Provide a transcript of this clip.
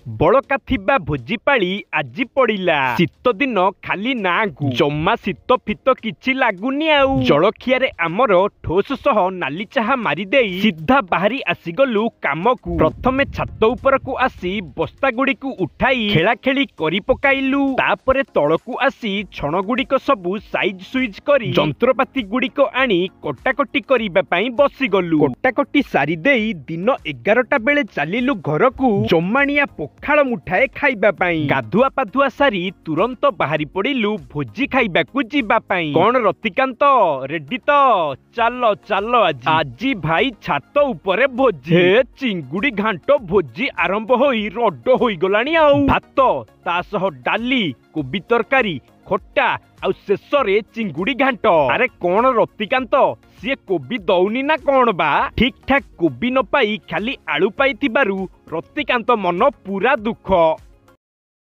बड़का थिबा भोजीपाली आजी पड़िला शीत दिन खाली नाकू जम्मा शीत फित किछि लागुनी आउ जलखिया रे आमर ठोस सह नाली चाहा मारी देई सीधा बाहरी आसीगलु कामकू प्रथमे छात ऊपर को आसी बस्ता गुडी को उठाई खेला खेली करी पकाइलु तापरे तळकू आसी छण गुडी को सबु साइज सुइज करी जंत्रपाती गुडी को आनी कटाकटी करिबा पई बसी गलु कटाकटी सारी देई दिन 11टा बेले चालिलु घरकू जम्मानिया पखाळ मुठाए खाइबा पई गाधुआ पाधुआ सारी तुरंत बाहरी पड़िलु भोजी खाइबा को जीबा पई कोन रतिकांत रेडी तो चलो चलो आजी भाई छात ऊपर भोजी हे चिंगुडी घांट भोजी आरंभ होई रड होई गलानी आउ भात ता सह डाली कोबी तरकारी खट्टा आउ शेषरे चिंगुडी घांट अरे कोन रतिकांत सी कोबी दौनी ना कौन बा ठीक ठाक कोबी न पाई खाली आलू पाई रतिकांत मन पूरा दुख।